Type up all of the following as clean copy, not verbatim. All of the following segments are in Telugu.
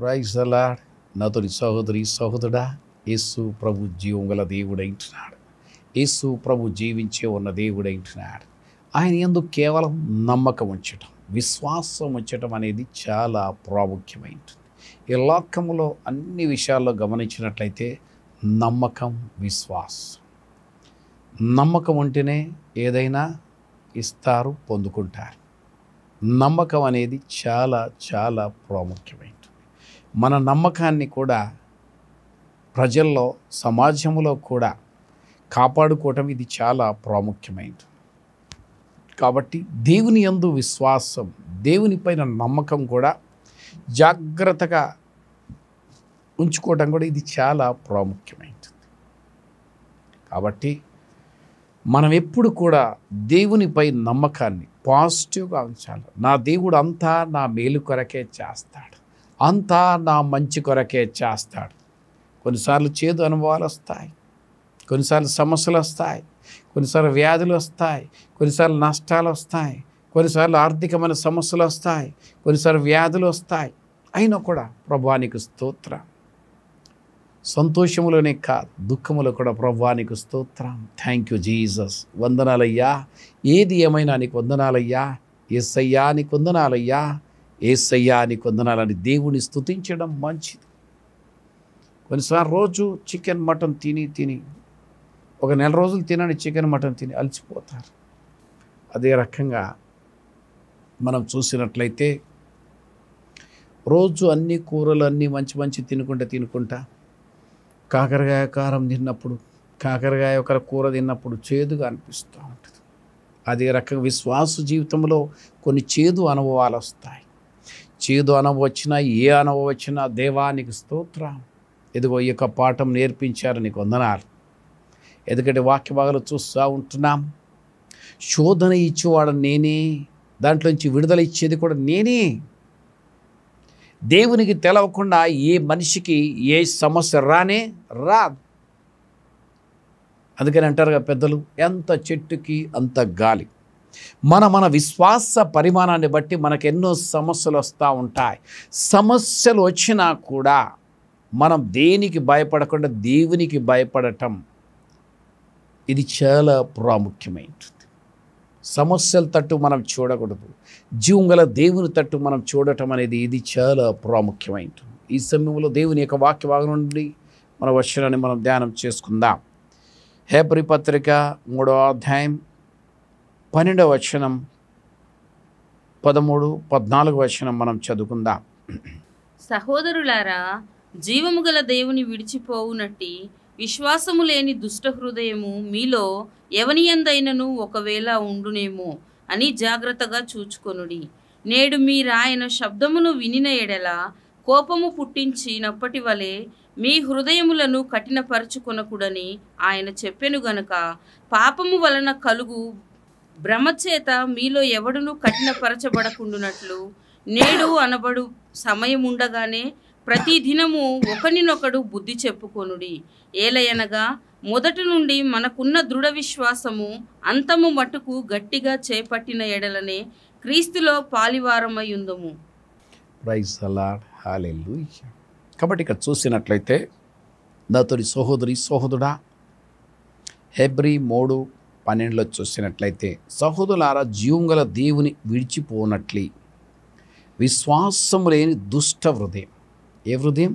Praise the lord. నాతోని సహోదరి సహోదరుడా, యేసు ప్రభు జీవం గల దేవుడైంటున్నాడు. యేసు ప్రభు జీవించే ఉన్న దేవుడైంటున్నాడు. ఆయన యందు కేవలం నమ్మకం ఉంచటం, విశ్వాసం ఉంచటం అనేది చాలా ప్రాముఖ్యమైనది. ఈ లోకములో అన్ని విషయాల్లో గమనించినట్లయితే నమ్మకం, విశ్వాసం. నమ్మకం ఉంటేనే ఏదైనా ఇస్తారు, పొందుకుంటారు. నమ్మకం అనేది చాలా చాలా ప్రాముఖ్యమైనది. మన నమ్మకాన్ని కూడా ప్రజల్లో, సమాజంలో కూడా కాపాడుకోవటం ఇది చాలా ప్రాముఖ్యమైనది. కాబట్టి దేవుని యందు విశ్వాసం, దేవునిపైన నమ్మకం కూడా జాగ్రత్తగా ఉంచుకోవటం కూడా ఇది చాలా ప్రాముఖ్యమైనది. కాబట్టి మనం ఎప్పుడు కూడా దేవునిపై నమ్మకాన్ని పాజిటివ్గా ఉంచాలి. నా దేవుడు అంతా నా మేలు కొరకే చేస్తాడు, అంతా నా మంచి కొరకే చేస్తాడు. కొన్నిసార్లు చేదు అనుభవాలు వస్తాయి, కొన్నిసార్లు సమస్యలు వస్తాయి, కొన్నిసార్లు వ్యాధులు వస్తాయి, కొన్నిసార్లు నష్టాలు వస్తాయి, కొన్నిసార్లు ఆర్థికమైన సమస్యలు వస్తాయి, కొన్నిసార్లు వ్యాధులు వస్తాయి. అయినా కూడా ప్రభువానికి స్తోత్రం. సంతోషములోనే కాదు, దుఃఖములో కూడా ప్రభువానికి స్తోత్రం. Thank you Jesus. వందనాలయ్యా, ఏది ఏమైనా నీకు వందనాలయ్యా, యేసయ్యా నీకు వందనాలయ్యా, యేసయ్యా నీకు వందనాలని దేవుని స్తుతించడం మంచిది. కొన్నిసార్లు రోజు చికెన్ మటన్ తిని ఒక నెల రోజులు తినని చికెన్ మటన్ తిని అలసిపోతారు. అదే రకంగా మనం చూసినట్లయితే రోజు అన్ని కూరలు అన్నీ మంచి తినుకుంటా కాకరకాయ కారం తిన్నప్పుడు, కాకరకాయ ఒక కూర తిన్నప్పుడు చేదుగా అనిపిస్తూ ఉంటుంది. అదే రకంగా విశ్వాస జీవితంలో కొన్ని చేదు అనుభవాలు వస్తాయి. చేదు అనుభవం వచ్చినా, ఏ అనుభవం వచ్చినా దేవానికి స్తోత్రం. ఎదుగో ఈ యొక్క పాఠం నేర్పించారు, నీకు వందనాలు. ఎందుకంటే వాక్య భాగాలు చూస్తూ ఉంటున్నాం. శోధన ఇచ్చేవాడు నేనే, దాంట్లోంచి విడుదల ఇచ్చేది కూడా నేనే. దేవునికి తెలవకుండా ఏ మనిషికి ఏ సమస్య రాదు. అందుకని అంటారుగా పెద్దలు, ఎంత చెట్టుకి అంత గాలి. మన విశ్వాస పరిమాణాన్ని బట్టి మనకెన్నో సమస్యలు వస్తూ ఉంటాయి. సమస్యలు వచ్చినా కూడా మనం దేనికి భయపడకుండా దేవునికి భయపడటం ఇది చాలా ప్రాముఖ్యమైనది. సమస్యల తట్టు మనం చూడకూడదు, జీవం గల దేవుని తట్టు మనం చూడటం అనేది ఇది చాలా ప్రాముఖ్యమైనది. ఈ సమయంలో దేవుని యొక్క వాక్య భాగం నుండి మన వచనాన్ని మనం ధ్యానం చేసుకుందాం. హెబ్రీ పత్రిక 3వ అధ్యాయం 12వ వచనం, 13, 14 వచనం మనం చదువుకుందాం. సహోదరులారా, జీవము గల దేవుని విడిచిపోవునట్టి విశ్వాసము లేని దుష్ట హృదయము మీలో ఎవనియందైనను ఒకవేళ ఉండునేమో అని జాగ్రత్తగా చూచుకొనుడి. నేడు మీరాయన శబ్దమును వినిన ఎడల కోపము పుట్టించినప్పటి వలె మీ హృదయములను కఠినపరచుకొనకుడని ఆయన చెప్పెను గనుక, పాపము వలన కలుగు భ్రమచేత మీలో ఎవడును కఠినపరచబడకుండునట్లు నేడు అనబడు సమయం ఉండగానే ప్రతి దినము ఒకరినొకడు బుద్ధి చెప్పుకొనుడి. ఏలయనగా మొదటి నుండి మనకున్న దృఢ విశ్వాసము అంతము మటుకు గట్టిగా చేపట్టిన ఎడలనే క్రీస్తులో పాలివారమయ్యుందము. Praise the lord. హల్లెలూయా. కాబట్టి ఇక్కడ చూసినట్లయితే నాతోని సహోదరి సహోదరుడా, హెబ్రీ 3:12 చూసినట్లయితే, సహోదరులారా, జీవం గల దేవుని విడిచిపోనట్లి విశ్వాసం లేని దుష్ట హృదయం. ఏ హృదయం?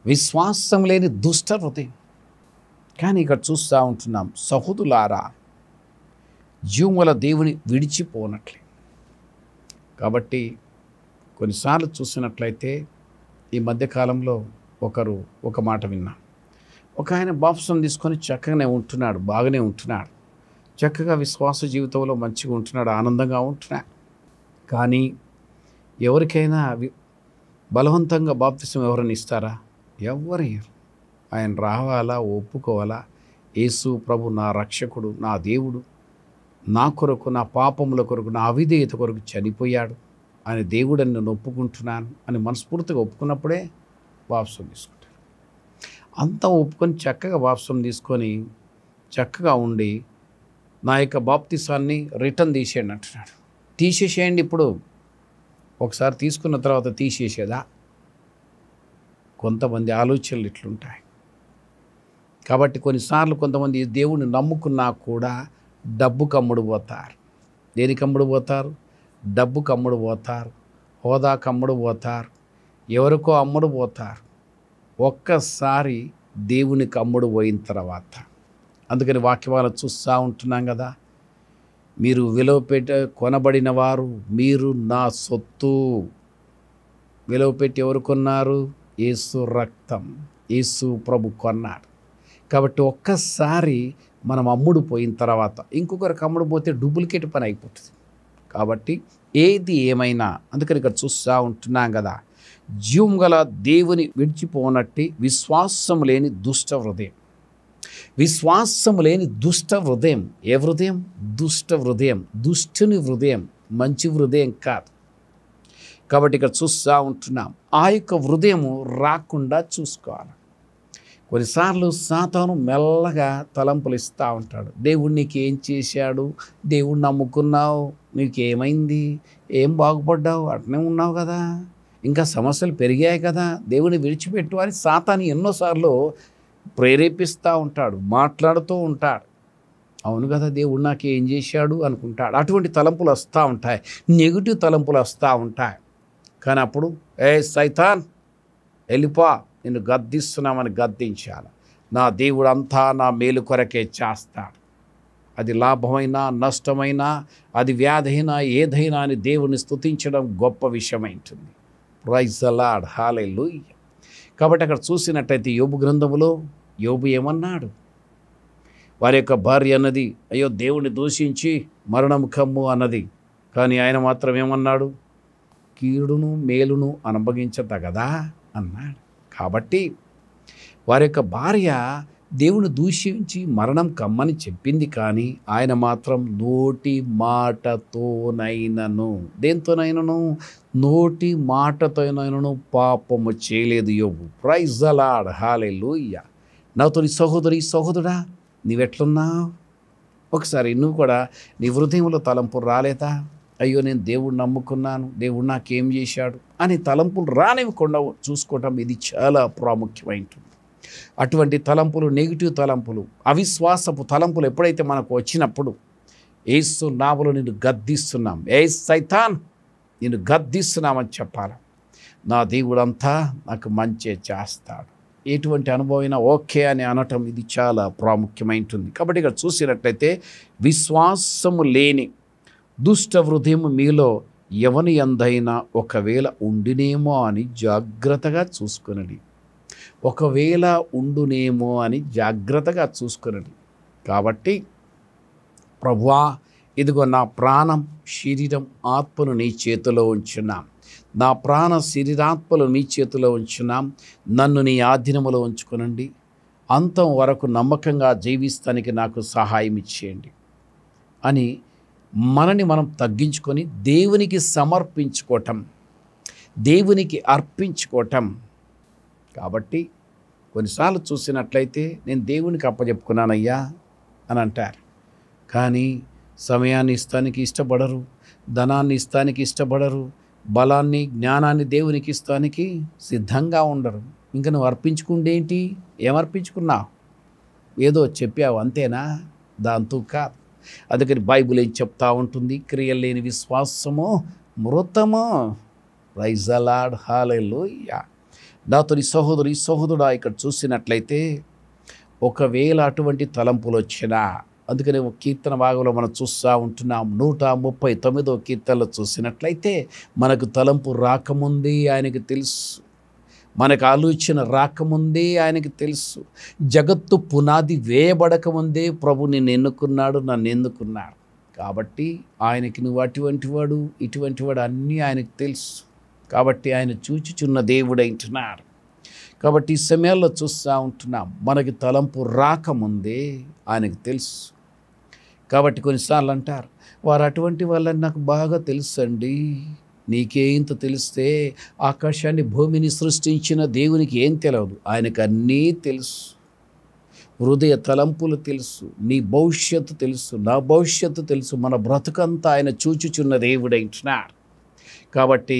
విశ్వాసం లేని దుష్ట హృదయం. కానీ ఇక్కడ చూస్తూ ఉంటున్నాం, సహోదరులారా, జీవం గల దేవుని విడిచిపోనట్లే. కాబట్టి కొన్నిసార్లు చూసినట్లయితే ఈ మధ్యకాలంలో ఒక మాట విన్నా. ఒక ఆయన బాప్టిజం తీసుకొని చక్కగానే ఉంటున్నాడు, బాగానే ఉంటున్నాడు, చక్కగా విశ్వాస జీవితంలో మంచిగా ఉంటున్నాడు, ఆనందంగా ఉంటున్నాడు. కానీ ఎవరికైనా బలవంతంగా బాప్తిసం ఎవరైనా ఇస్తారా? ఎవరు? ఆయన రావాలా, ఒప్పుకోవాలా, యేసు ప్రభు నా రక్షకుడు, నా దేవుడు, నా కొరకు, నా పాపముల కొరకు, నా అవిధేయత కొరకు చనిపోయాడు అని దేవుడని నేను ఒప్పుకుంటున్నాను అని మనస్ఫూర్తిగా ఒప్పుకున్నప్పుడే బాప్తిసం తీసుకుంటారు. అంతా ఒప్పుకొని చక్కగా బాప్తిసం తీసుకొని చక్కగా ఉండి నా యొక్క బాప్తిసాన్ని రిటర్న్ తీసేయండి అంటున్నాడు. తీసేసేయండి. ఇప్పుడు ఒకసారి తీసుకున్న తర్వాత తీసేసేదా? కొంతమంది ఆలోచనలు ఇట్లుంటాయి. కాబట్టి కొన్నిసార్లు కొంతమంది దేవుణ్ణి నమ్ముకున్నా కూడా డబ్బుకు అమ్ముడు పోతారు. దేనికి అమ్ముడు పోతారు? డబ్బుకు అమ్ముడు పోతారు, హోదాకు అమ్ముడు పోతారు, ఎవరికో అమ్ముడు పోతారు. ఒక్కసారి దేవునికి అమ్ముడు పోయిన తర్వాత, అందుకని వాక్యాలు చూస్తూ ఉంటున్నాం కదా, మీరు విలువ పెట్టి కొనబడిన వారు, మీరు నా సొత్తు. విలువ పెట్టి ఎవరు కొన్నారు? యేసు రక్తం, యేసు ప్రభు కొన్నాడు. కాబట్టి ఒక్కసారి మనం అమ్ముడు పోయిన తర్వాత ఇంకొకరికి అమ్ముడు పోతే డూప్లికేట్ పని అయిపోతుంది. కాబట్టి ఏది ఏమైనా, అందుకని ఇక్కడ చూస్తూ ఉంటున్నాం కదా, జీవం గల దేవుని విడిచిపోనట్టి విశ్వాసం లేని దుష్ట హృదయం. విశ్వాసం లేని దుష్ట హృదయం. ఏ హృదయం? దుష్ట హృదయం, దుష్టుని హృదయం, మంచి హృదయం కాదు. కాబట్టి ఇక్కడ చూస్తూ ఉంటున్నాం, ఆ యొక్క హృదయము రాకుండా చూసుకోవాలి. కొన్నిసార్లు సాతాను మెల్లగా తలంపులు ఇస్తూ ఉంటాడు. దేవుడు నీకు ఏం చేశాడు? దేవుడు నమ్ముకున్నావు, నీకేమైంది? ఏం బాగుపడ్డావు? అట్నే ఉన్నావు కదా, ఇంకా సమస్యలు పెరిగాయి కదా, దేవుని విడిచిపెట్టు అని సాతాను ఎన్నోసార్లు ప్రేరేపిస్తూ ఉంటాడు, మాట్లాడుతూ ఉంటాడు. అవును కదా, దేవుడు నాకు ఏం చేశాడు అనుకుంటాడు. అటువంటి తలంపులు వస్తూ ఉంటాయి, నెగిటివ్ తలంపులు వస్తూ ఉంటాయి. కానీ అప్పుడు సైతాన్ వెళ్ళిపో, నిన్ను గద్దిస్తున్నామని గద్దించాలి. నా దేవుడు అంతా నా మేలు కొరకే చేస్తాడు. అది లాభమైనా నష్టమైనా, అది వ్యాధైనా ఏదైనా అని దేవుని స్తుతించడం గొప్ప విషయమైంటుంది. Praise the lord, hallelujah. కాబట్టి అక్కడ చూసినట్టయితే యోబు గ్రంథములో యోబు ఏమన్నాడు? వారి యొక్క భార్య అన్నది, అయ్యో దేవుని దూషించి మరణం కమ్ము అన్నది. కానీ ఆయన మాత్రం ఏమన్నాడు? కీడును మేలును అనుభవించతగదా అన్నాడు. కాబట్టి వారి యొక్క భార్య దేవుని దూషించి మరణం కమ్మని చెప్పింది, కానీ ఆయన మాత్రం నోటి మాటతోనైనను, దేంతోనైనను? నోటి మాటతోనైనను పాపము చేయలేదు యోబు. ప్రైజ్ ది లార్డ్, హల్లెలూయా. నాతోని సహోదరి సహోదరుడా, నీవెట్లున్నావు? ఒకసారి నువ్వు కూడా నీ హృదయంలో తలంపు రాలేదా? అయ్యో నేను దేవుడు నమ్ముకున్నాను, దేవుడు నాకేం చేశాడు అని తలంపులు రానివ్వకుండా చూసుకోవటం ఇది చాలా ప్రాముఖ్యమైంటుంది. అటువంటి తలంపులు, నెగిటివ్ తలంపులు, అవిశ్వాసపు తలంపులు ఎప్పుడైతే మనకు వచ్చినప్పుడు యేసు నామములో నిన్ను గద్దిస్తున్నాం, ఏ సైతాన్ నిన్ను గద్దిస్తున్నామని చెప్పాలి. నా దేవుడంతా నాకు మంచి చేస్తాడు. ఎటువంటి అనుభవమైనా ఓకే అని అనటం ఇది చాలా ప్రాముఖ్యమైంటుంది. కాబట్టి ఇక్కడ చూసినట్లయితే విశ్వాసము లేని దుష్ట హృదయం మీలో ఎవని యందైనా ఒకవేళ ఉండినేమో అని జాగ్రత్తగా చూసుకొనండి. ఒకవేళ ఉండునేమో అని జాగ్రత్తగా చూసుకొనండి. కాబట్టి ప్రభువా, ఇదిగో నా ప్రాణం, శరీరం, ఆత్మను నీ చేతిలో ఉంచున్నాం. నా ప్రాణ శరీరాత్మలు మీ చేతిలో ఉంచున్నాం. నన్ను నీ ఆధీనములో ఉంచుకొనండి. అంతం వరకు నమ్మకంగా జీవిస్తానికి నాకు సహాయం ఇచ్చేయండి అని మనని మనం తగ్గించుకొని దేవునికి సమర్పించుకోవటం, దేవునికి అర్పించుకోవటం. కాబట్టి కొన్నిసార్లు చూసినట్లయితే నేను దేవునికి అప్పచెప్పుకున్నానయ్యా అని అంటారు, కానీ సమయాన్ని ఇస్తానికి ఇష్టపడరు, ధనాన్ని ఇస్తానికి ఇష్టపడరు, బలాన్ని జ్ఞానాన్ని దేవునికి ఇస్తానికి సిద్ధంగా ఉండరు. ఇంకా నువ్వు అర్పించుకుంటేంటి? ఏమర్పించుకున్నావు? ఏదో చెప్పావు అంతేనా? దాంతో కాదు. అందుకని బైబిల్ ఏం చెప్తా ఉంటుంది? క్రియలు లేని విశ్వాసము మృతము. ప్రైజ్ ది లార్డ్, హల్లెలూయా. నాతోని సహోదరి సహోదరుడా, ఇక్కడ చూసినట్లయితే ఒకవేళ అటువంటి తలంపులు వచ్చినా, అందుకని ఒక కీర్తన భాగంలో మనం చూస్తూ ఉంటున్నాం, 139వ కీర్తనలో చూసినట్లయితే మనకు తలంపు రాకముందే ఆయనకు తెలుసు, మనకు ఆలోచన రాకముందే ఆయనకి తెలుసు, జగత్తు పునాది వేయబడకముందే ప్రభు నిన్ను ఎన్నుకున్నాడు, నన్ను ఎన్నుకున్నాడు. కాబట్టి ఆయనకి నువ్వు అటువంటి వాడు, ఇటువంటి వాడు అన్నీ ఆయనకు తెలుసు. కాబట్టి ఆయన చూచుచున్న దేవుడైంటున్నాడు. కాబట్టి ఈ సమయాల్లో చూస్తూ ఉంటున్నాం, మనకి తలంపు రాకముందే ఆయనకు తెలుసు. కాబట్టి కొన్నిసార్లు అంటారు, వారు అటువంటి వాళ్ళని నాకు బాగా తెలుసు అండి. నీకేంత తెలిస్తే? ఆకాశాన్ని భూమిని సృష్టించిన దేవునికి ఏం తెలియదు? ఆయనకు అన్నీ తెలుసు. హృదయ తలంపులు తెలుసు, నీ భవిష్యత్తు తెలుసు, నా భవిష్యత్తు తెలుసు. మన బ్రతుకంతా ఆయన చూచుచున్న దేవుడైంటున్నాడు. కాబట్టి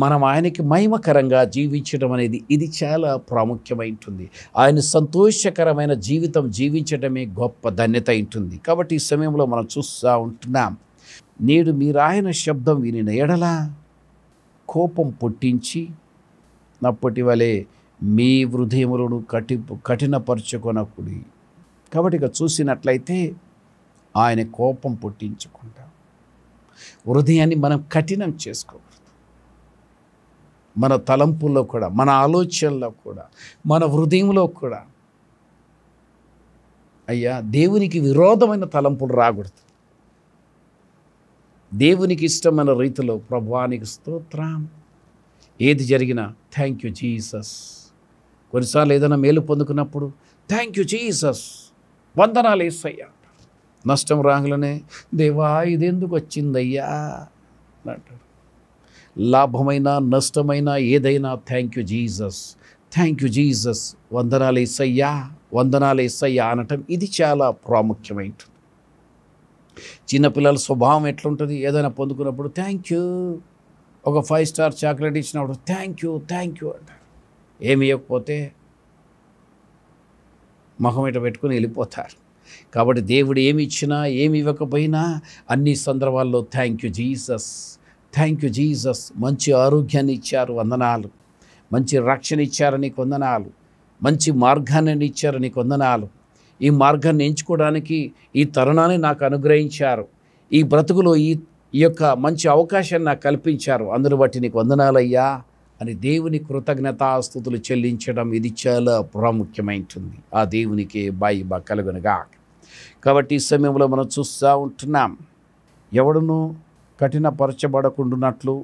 మనం ఆయనకి మహిమకరంగా జీవించడం అనేది ఇది చాలా ప్రాముఖ్యమైంటుంది. ఆయన సంతోషకరమైన జీవితం జీవించడమే గొప్ప ధన్యత ఉంటుంది. కాబట్టి ఈ సమయంలో మనం చూస్తూ ఉంటున్నాం, నేడు మీరు ఆయన శబ్దం వినిన ఎడల కోపం పుట్టించి నప్పటి వలె మీ హృదయములను కఠినపరచుకొనకుడి. కాబట్టి ఇక చూసినట్లయితే ఆయన కోపం పుట్టించకుండా హృదయాన్ని మనం కఠినం చేసుకోకూడదు. మన తలంపుల్లో కూడా, మన ఆలోచనలో కూడా, మన హృదయంలో కూడా అయ్యా దేవునికి విరోధమైన తలంపులు రాకూడదు. దేవునికి ఇష్టమైన రీతిలో ప్రభువానికి స్తోత్రం, ఏది జరిగినా థ్యాంక్ యూ జీసస్. కొన్నిసార్లు ఏదైనా మేలు పొందుకున్నప్పుడు థ్యాంక్ యూ జీసస్, వందనాలు యేసయ్యా. నష్టం రాగలనే దేవా ఇదెందుకు వచ్చిందయ్యా అంటారు. లాభమైనా నష్టమైనా ఏదైనా thank you Jesus, thank you Jesus, వందనాలు యేసయ్యా, వందనాలు యేసయ్యా అనటం ఇది చాలా ప్రాముఖ్యమైనది. చిన్నపిల్లల స్వభావం ఎట్లుంటుంది, ఏదైనా పొందుకున్నప్పుడు థ్యాంక్ యూ, ఒక 5 స్టార్ చాక్లెట్ ఇచ్చినప్పుడు థ్యాంక్ యూ అంటారు. ఏమి ఇవ్వకపోతే మొహం ఇట పెట్టుకుని వెళ్ళిపోతారు. కాబట్టి దేవుడు ఏమి ఇచ్చినా ఏమి ఇవ్వకపోయినా అన్ని సందర్భాల్లో thank you Jesus, thank you Jesus. మంచి ఆరోగ్యాన్ని ఇచ్చారు, వందనాలు. మంచి రక్షణ ఇచ్చారు, నీకు వందనాలు. మంచి మార్గాన్ని ఇచ్చారు, నీకు వందనాలు. ఈ మార్గాన్ని ఎంచుకోవడానికి ఈ తరుణాన్ని నాకు అనుగ్రహించారు. ఈ బ్రతుకులో ఈ యొక్క మంచి అవకాశాన్ని నాకు కల్పించారు, అందును బట్టి నీకు వందనాలయ్యా అని దేవుని కృతజ్ఞతాస్తుతులు చెల్లించడం ఇది చాలా ప్రాముఖ్యమైంటుంది. ఆ దేవునికి బాయి కలుగునుగా. కాబట్టి ఈ సమయంలో మనం చూస్తూ ఉంటున్నాం, ఎవడును కఠినపరచబడకుండానట్లు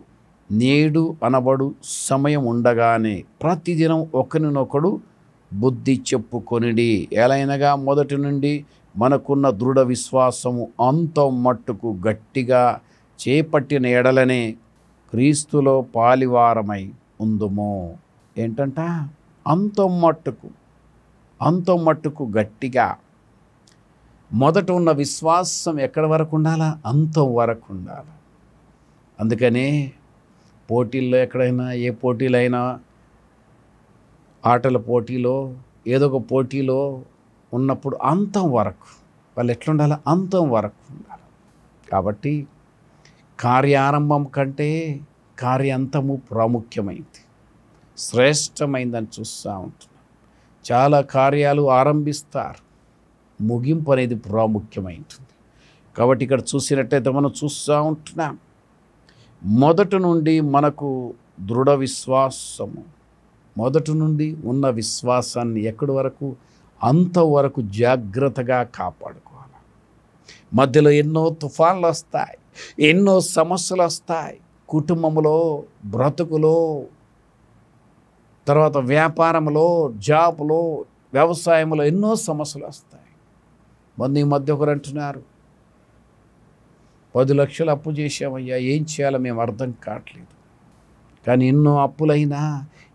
నేడు అనబడు సమయం ఉండగానే ప్రతిదినం ఒకరినొకడు బుద్ధి చెప్పుకొనిడి. ఎలైనగా మొదటి నుండి మనకున్న దృఢ విశ్వాసము అంతం మట్టుకు గట్టిగా చేపట్టిన ఎడలనే క్రీస్తులో పాలివారమై ఉందుము. ఏంటంట? అంతం మట్టుకు గట్టిగా. మొదట ఉన్న విశ్వాసం ఎక్కడి వరకు ఉండాలా? అంతం వరకు ఉండాలి. అందుకనే పోటీల్లో ఎక్కడైనా, ఏ పోటీలైనా, ఆటల పోటీలో, ఏదో ఒక పోటీలో ఉన్నప్పుడు అంతం వరకు వాళ్ళు ఎట్లుండాలి? అంతం వరకు ఉండాలి. కాబట్టి కార్యారంభం కంటే కార్యాంతము ప్రాముఖ్యమైంది, శ్రేష్టమైందని చూస్తూ ఉంటున్నాం. చాలా కార్యాలు ఆరంభిస్తారు, ముగింపు అనేది ప్రాముఖ్యమైంటుంది. కాబట్టి ఇక్కడ చూసినట్టయితే మనం చూస్తూ ఉంటున్నాం, మొదటి నుండి మనకు దృఢ విశ్వాసము, మొదటి నుండి ఉన్న విశ్వాసాన్ని ఎక్కడి వరకు? అంతవరకు జాగ్రత్తగా కాపాడుకోవాలి. మధ్యలో ఎన్నో తుఫాన్లు వస్తాయి, ఎన్నో సమస్యలు వస్తాయి. కుటుంబంలో, బ్రతుకులో, తర్వాత వ్యాపారంలో, జాబ్లో, వ్యవసాయంలో ఎన్నో సమస్యలు వస్తాయి. ఈ మధ్య ఒకరు అంటున్నారు, 10 లక్షలు అప్పు చేసామయ్యా, ఏం చేయాలో మేము అర్థం కావట్లేదు. కానీ ఎన్నో అప్పులైనా,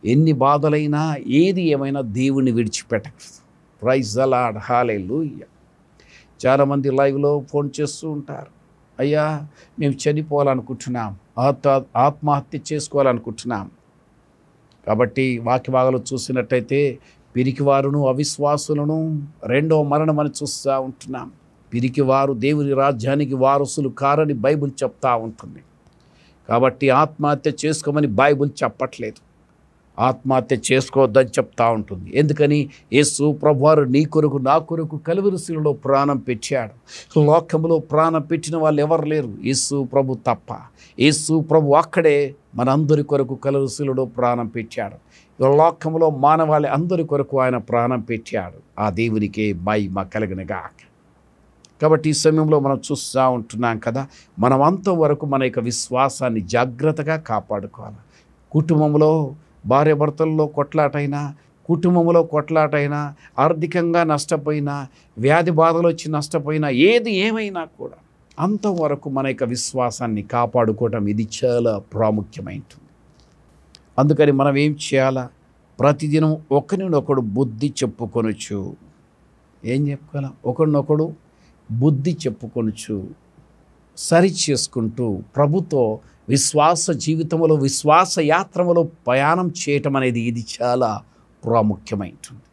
ఎన్ని బాధలైనా, ఏది ఏమైనా దేవుణ్ణి విడిచిపెట్టకూడదు. ప్రైజ్ ద లార్డ్, హల్లెలూయా. చాలామంది లైవ్లో ఫోన్ చేస్తూ ఉంటారు, అయ్యా మేము చనిపోవాలనుకుంటున్నాం, ఆత్మహత్య చేసుకోవాలనుకుంటున్నాం. కాబట్టి వాక్య భాగాలు చూసినట్టయితే పిరికివారును అవిశ్వాసులను రెండవ మరణం అని చూస్తూ ఉంటున్నాం. పిరికివారు దేవుని రాజ్యానికి వారసులు కారని బైబిల్ చెప్తా ఉంటుంది. కాబట్టి ఆత్మహత్య చేసుకోమని బైబిల్ చెప్పట్లేదు, ఆత్మహత్య చేసుకోవద్దని చెప్తా ఉంటుంది. ఎందుకని? యేసు ప్రభువారు నీ కొరకు నా కొరకు కలువరి శిలువలో ప్రాణం పెట్టాడు. లోకంలో ప్రాణం పెట్టిన వాళ్ళు ఎవరు లేరు, యేసు ప్రభు తప్ప. యేసు ప్రభు అక్కడే మనందరి కొరకు కలువరి శిలువలో ప్రాణం పెట్టాడు. లోకంలో మానవాళి అందరి కొరకు ఆయన ప్రాణం పెట్టాడు. ఆ దేవునికే మహిమ కలుగునుగాక. కాబట్టి ఈ సమయంలో మనం చూస్తూ ఉంటున్నాం కదా, మనం అంతవరకు మన యొక్క విశ్వాసాన్ని జాగ్రత్తగా కాపాడుకోవాలి. కుటుంబంలో భార్యాభర్తల్లో కొట్లాటైనా, కుటుంబంలో కొట్లాటైనా, ఆర్థికంగా నష్టపోయినా, వ్యాధి బాధలు వచ్చి నష్టపోయినా, ఏది ఏమైనా కూడా అంతవరకు మన యొక్క విశ్వాసాన్ని కాపాడుకోవటం ఇది చాలా ప్రాముఖ్యమైనది. అందుకని మనం ఏం చేయాలా? ప్రతిదినం ఒకరినొకడు బుద్ధి చెప్పుకొనొచ్చు. ఏం చెప్పుకోవాలా? ఒకరినొకడు బుద్ధి చెప్పుకొనొచ్చు. సరి చేసుకుంటూ ప్రభుతో విశ్వాస జీవితంలో విశ్వాస యాత్రలో ప్రయాణం చేయటం అనేది ఇది చాలా ప్రాముఖ్యమైంటుంది.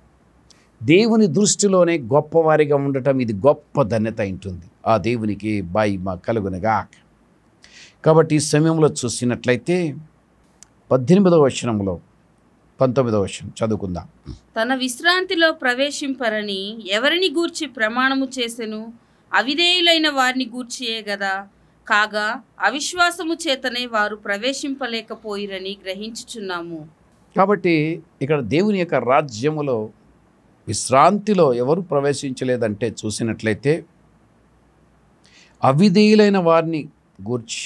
దేవుని దృష్టిలోనే గొప్పవారిగా ఉండటం ఇది గొప్ప ధన్యత ఉంటుంది. ఆ దేవునికి మహిమ కలుగునుగా. కాబట్టి ఈ సమయంలో చూసినట్లయితే 18వ వచనంలో 19వ వచనం చదువుకుందాం. తన విశ్రాంతిలో ప్రవేశింపరని ఎవరిని గూర్చి ప్రమాణము చేసెను? అవిధేయులైన వారిని గూర్చియే గదా. కాగా అవిశ్వాసము చేతనే వారు ప్రవేశింపలేకపోయిరని గ్రహించుచున్నాము. కాబట్టి ఇక్కడ దేవుని యొక్క రాజ్యములో విశ్రాంతిలో ఎవరు ప్రవేశించలేదంటే చూసినట్లయితే అవిధేయులైన వారిని గూర్చి,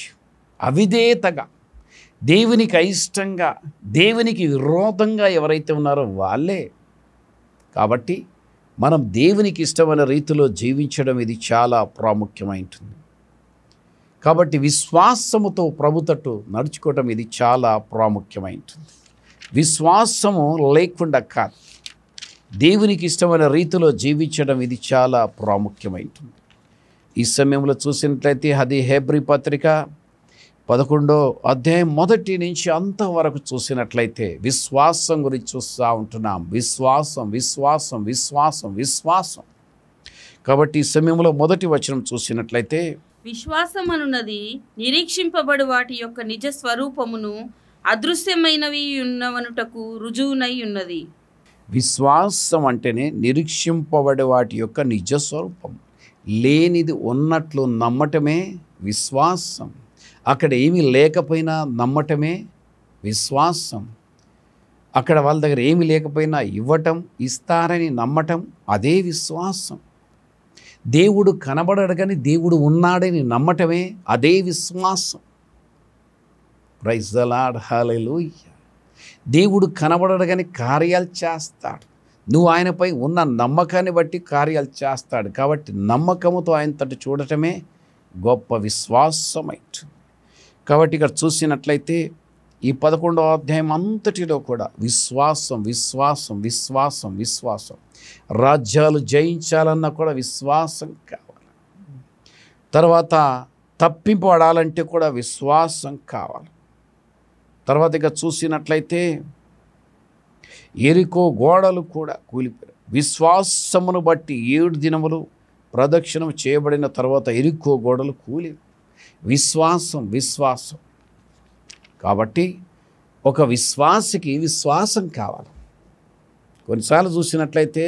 అవిధేయతగా దేవునికి అయిష్టంగా దేవునికి విరోధంగా ఎవరైతే ఉన్నారో వాళ్ళే. కాబట్టి మనం దేవునికి ఇష్టమైన రీతిలో జీవించడం ఇది చాలా ప్రాముఖ్యమైంటుంది. కాబట్టి విశ్వాసముతో ప్రభు తట్టు నడుచుకోవటం ఇది చాలా ప్రాముఖ్యమైంటుంది. విశ్వాసము లేకుండా కాదు, దేవునికి ఇష్టమైన రీతిలో జీవించడం ఇది చాలా ప్రాముఖ్యమైంటుంది. ఈ సమయంలో చూసినట్లయితే అది హెబ్రీ పత్రిక 11వ అధ్యాయం 1 నుంచి అంతవరకు చూసినట్లయితే విశ్వాసం గురించి చూస్తూ ఉంటున్నాం. విశ్వాసం విశ్వాసం విశ్వాసం విశ్వాసం. కాబట్టి ఈ సమయంలో 1వ వచనం చూసినట్లయితే విశ్వాసమనున్నది నిరీక్షింపబడు వాటి యొక్క నిజ స్వరూపమును అదృశ్యమైనవి ఉన్నవనుటకు రుజువునై ఉన్నది. విశ్వాసం అంటేనే నిరీక్షింపబడే వాటి యొక్క నిజ స్వరూపం, లేనిది ఉన్నట్లు నమ్మటమే విశ్వాసం. అక్కడ ఏమీ లేకపోయినా నమ్మటమే విశ్వాసం. అక్కడ వాళ్ళ దగ్గర ఏమీ లేకపోయినా ఇవ్వటం, ఇస్తారని నమ్మటం అదే విశ్వాసం. దేవుడు కనబడడు కానీ దేవుడు ఉన్నాడని నమ్మటమే అదే విశ్వాసం. ప్రైజ్ ద లార్డ్, హల్లెలూయా. దేవుడు కనబడడు కానీ కార్యాలు చేస్తాడు. నువ్వు ఆయనపై ఉన్న నమ్మకాన్ని బట్టి కార్యాలు చేస్తాడు. కాబట్టి నమ్మకముతో ఆయన తట్టు చూడటమే గొప్ప విశ్వాసమైంది. కాబట్టి ఇక్కడ చూసినట్లయితే ఈ 11వ అధ్యాయం అంతటిలో కూడా విశ్వాసం విశ్వాసం విశ్వాసం విశ్వాసం. రాజ్యాలు జయించాలన్నా కూడా విశ్వాసం కావాలి. తర్వాత తప్పింపడాలంటే కూడా విశ్వాసం కావాలి. తర్వాత ఇక చూసినట్లయితే ఎరికో గోడలు కూడా కూలిపోయారు. విశ్వాసమును బట్టి 7 దినములు ప్రదక్షిణం చేయబడిన తర్వాత ఎరికో గోడలు కూలి. విశ్వాసం విశ్వాసం. కాబట్టి ఒక విశ్వాసికి విశ్వాసం కావాలి. కొన్నిసార్లు చూసినట్లయితే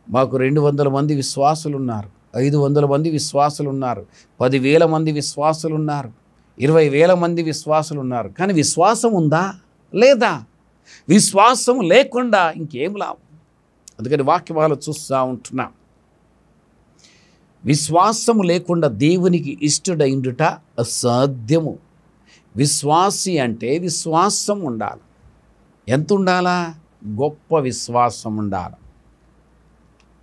మాకు 200 మంది విశ్వాసులు ఉన్నారు, 500 మంది విశ్వాసులు ఉన్నారు, 10,000 మంది విశ్వాసులు ఉన్నారు, 20,000 మంది విశ్వాసులు ఉన్నారు. కానీ విశ్వాసం ఉందా లేదా? విశ్వాసం లేకుండా ఇంకేం లాభం. అందుకని వాక్యాలు చూస్తూ ఉంటున్నాం. విశ్వాసము లేకుండా దేవునికి ఇష్టడైండుట అసాధ్యము. విశ్వాసి అంటే విశ్వాసం ఉండాలి. ఎంత ఉండాలా? గొప్ప విశ్వాసం ఉండాలి.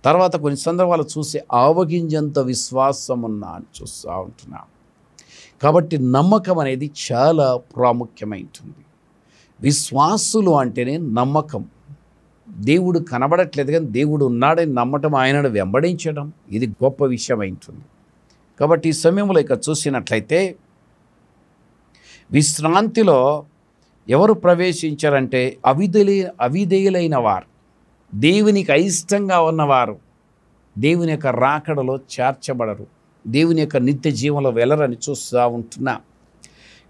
తర్వాత కొన్ని సందర్భాలు చూసి ఆవగింజంత విశ్వాసం ఉన్నా అని చూస్తూ ఉంటున్నాం. కాబట్టి నమ్మకం అనేది చాలా ప్రాముఖ్యమైంటుంది. విశ్వాసులు అంటేనే నమ్మకం. దేవుడు కనబడట్లేదు కానీ దేవుడు ఉన్నాడని నమ్మటం, ఆయనను వెంబడించడం ఇది గొప్ప విషయమైంటుంది. కాబట్టి ఈ సమయంలో ఇక చూసినట్లయితే విశ్రాంతిలో ఎవరు ప్రవేశించారంటే అవిధేయులైన వారు, దేవునికి అయిష్టంగా ఉన్నవారు దేవుని యొక్క రాకడలో చేర్చబడరు, దేవుని యొక్క నిత్య జీవంలో వెళ్ళరని చూస్తూ ఉంటున్నాం.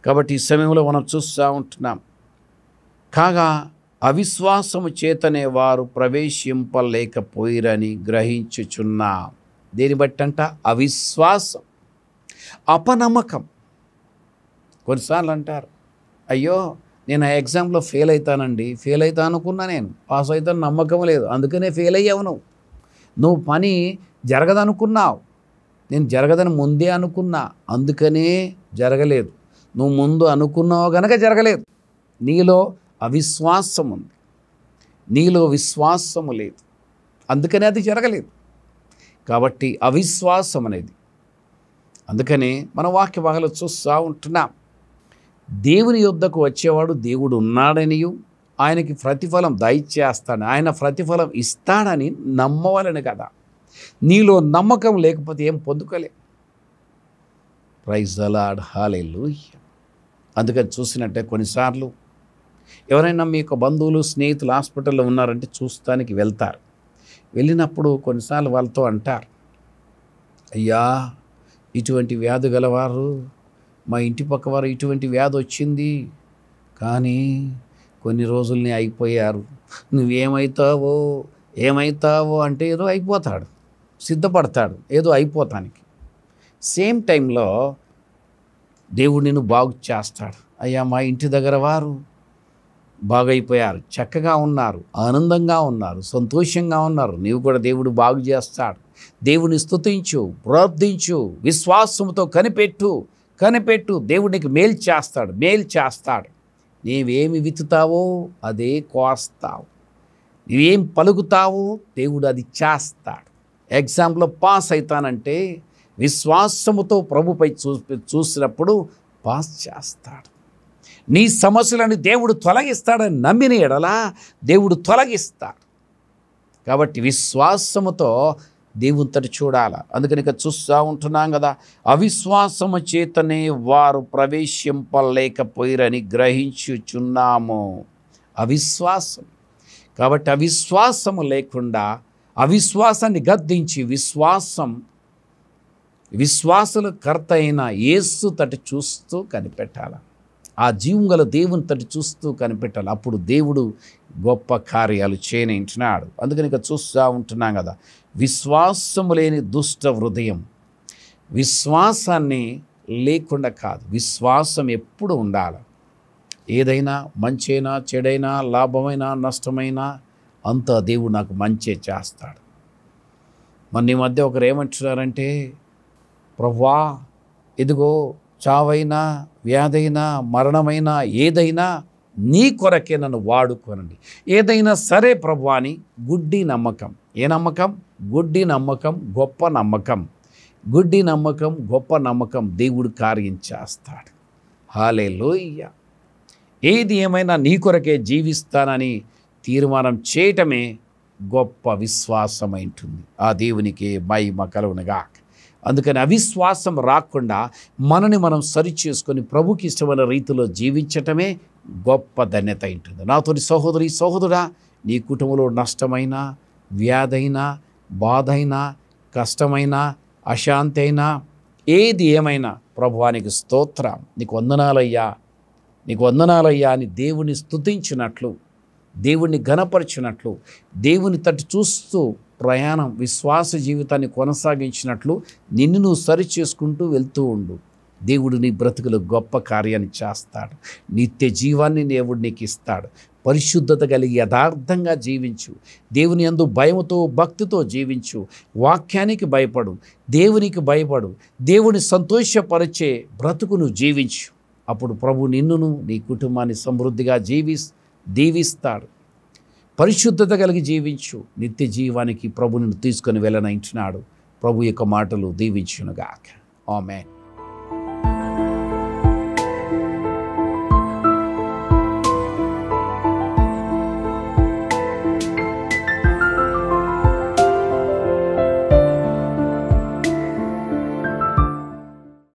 కాబట్టి ఈ సమయంలో మనం చూస్తూ ఉంటున్నాం. కాగా అవిశ్వాసము చేతనే వారు ప్రవేశింపలేకపోయిరని గ్రహించుచున్నా. దేని బట్టంట? అవిశ్వాసం, అపనమ్మకం. కొన్నిసార్లు అంటారు, అయ్యో నేను ఆ ఎగ్జామ్లో ఫెయిల్ అవుతానండి, ఫెయిల్ అవుతా అనుకున్నా, నేను పాస్ అవుతాను నమ్మకం లేదు, అందుకనే ఫెయిల్ అయ్యావు. నువ్వు పని జరగదనుకున్నావు, నేను జరగదని ముందే అనుకున్నా, అందుకనే జరగలేదు. నువ్వు ముందు అనుకున్నావు గనక జరగలేదు. నీలో అవిశ్వాసం ఉంది, నీలో విశ్వాసము లేదు, అందుకనే అది జరగలేదు. కాబట్టి అవిశ్వాసం అనేది, అందుకని మన వాక్య భాగాలు చూస్తూ ఉంటున్నాం. దేవుని యొద్దకు వచ్చేవాడు దేవుడు ఉన్నాడనియు ఆయనకి ప్రతిఫలం దయచేస్తాడని, ఆయన ప్రతిఫలం ఇస్తాడని నమ్మవాలని కదా. నీలో నమ్మకం లేకపోతే ఏం పొందుకోలే. ప్రైజ్ ద లార్డ్, హల్లెలూయా. అందుకని చూసినట్టే కొన్నిసార్లు ఎవరైనా మీ యొక్క బంధువులు స్నేహితులు హాస్పిటల్లో ఉన్నారంటే చూస్తానికి వెళ్తారు. వెళ్ళినప్పుడు కొన్నిసార్లు వాళ్ళతో అంటారు, అయ్యా ఇటువంటి వ్యాధి గలవారు, మా ఇంటి పక్క వారు ఇటువంటి వ్యాధి వచ్చింది, కానీ కొన్ని రోజుల్ని అయిపోయారు, ఏమవుతావో అంటే ఏదో అయిపోతాడు, సిద్ధపడతాడు ఏదో అయిపోతానికి. సేమ్ టైంలో దేవుడు నిన్ను బాగు చేస్తాడు. అయ్యా మా ఇంటి దగ్గర వారు బాగైపోయారు, చక్కగా ఉన్నారు, ఆనందంగా ఉన్నారు, సంతోషంగా ఉన్నారు, నీవు కూడా దేవుడు బాగు చేస్తాడు. దేవుని స్తుతించు, ప్రార్థించు, విశ్వాసంతో కనిపెట్టు, దేవుడికి మేలు చేస్తాడు. నీవేమి విత్తుతావో అదే కోస్తావు, నీవేం పలుకుతావో దేవుడు అది చేస్తాడు. ఎగ్జామ్లో పాస్ అవుతానంటే విశ్వాసముతో ప్రభుపై చూసినప్పుడు పాస్ చేస్తాడు. నీ సమస్యలను దేవుడు తొలగిస్తాడని నమ్మిన ఎడల దేవుడు తొలగిస్తాడు. కాబట్టి విశ్వాసముతో దేవునితోటి చూడాలి. అందుకని ఇక చూస్తూ ఉంటున్నాం కదా, అవిశ్వాసము చేతనే వారు ప్రవేశింపలేకపోయిరని గ్రహించుచున్నాము. అవిశ్వాసం. కాబట్టి అవిశ్వాసము లేకుండా అవిశ్వాసాన్ని గద్దించి విశ్వాసుల కర్త అయిన యేసు తటి చూస్తూ కనిపెట్టాలి. ఆ జీవం గల దేవుని తటి చూస్తూ కనిపెట్టాలి. అప్పుడు దేవుడు గొప్ప కార్యాలు చేయనింటున్నాడు. అందుకని ఇక చూస్తూ ఉంటున్నాం కదా, విశ్వాసము లేని దుష్ట హృదయం. విశ్వాసాన్ని లేకుండా కాదు, విశ్వాసం ఎప్పుడు ఉండాలి. ఏదైనా మంచైనా చెడైనా లాభమైనా నష్టమైనా అంతా దేవుడు నాకు మంచే చేస్తాడు. మన ఈ మధ్య ఒకరు ఏమంటున్నారంటే, ప్రభువా ఇదిగో చావైనా వ్యాధైనా మరణమైనా ఏదైనా నీ కొరకే నన్ను వాడుకోనండి. ఏదైనా సరే ప్రభువా అని గుడ్డి నమ్మకం. ఏ నమ్మకం? గుడ్డి నమ్మకం, గొప్ప నమ్మకం. గుడ్డి నమ్మకం, గొప్ప నమ్మకం దేవుడు కార్యం చేస్తాడు. హల్లెలూయా. ఏది ఏమైనా నీ కొరకే జీవిస్తానని తీర్మానం చేయటమే గొప్ప విశ్వాసమైంటుంది. ఆ దేవునికి మహిమ కలుగునుగాక. అందుకని అవిశ్వాసం రాకుండా మనని మనం సరిచేసుకొని ప్రభుకి ఇష్టమైన రీతిలో జీవించటమే గొప్ప ధన్యత ఉంటుంది. నాతోటి సహోదరుడా, నీ కుటుంబంలో నష్టమైనా, వ్యాధైనా, బాధైనా, కష్టమైనా, అశాంతి అయినా, ఏది ఏమైనా ప్రభువానికి స్తోత్రం, నీకు వందనాలయ్యా అని దేవుని స్తుతించినట్లు, దేవుణ్ణి ఘనపరిచినట్లు, దేవుని తట్టు చూస్తూ ప్రయాణం విశ్వాస జీవితాన్ని కొనసాగించినట్లు నిన్ను నువ్వు సరి చేసుకుంటూ వెళ్తూ ఉండు. దేవుడు నీ బ్రతుకులో గొప్ప కార్యాన్ని చేస్తాడు. నిత్య జీవాన్ని దేవుడు నీకు ఇస్తాడు. పరిశుద్ధత కలిగి యథార్థంగా జీవించు. దేవుని యందు భయముతో భక్తితో జీవించు. వాక్యానికి భయపడు, దేవునికి భయపడు, దేవుని సంతోషపరిచే బ్రతుకు నువ్వు జీవించు. అప్పుడు ప్రభు నిన్నును నీ కుటుంబాన్ని సమృద్ధిగా దీవిస్తాడు. పరిశుద్ధత కలిగి జీవించు. నిత్య జీవానికి ప్రభు నిన్ను తీసుకొని వెళ్ళనంటున్నాడు. ప్రభు యొక్క మాటలు దీవించునుగాక. ఆమేన్.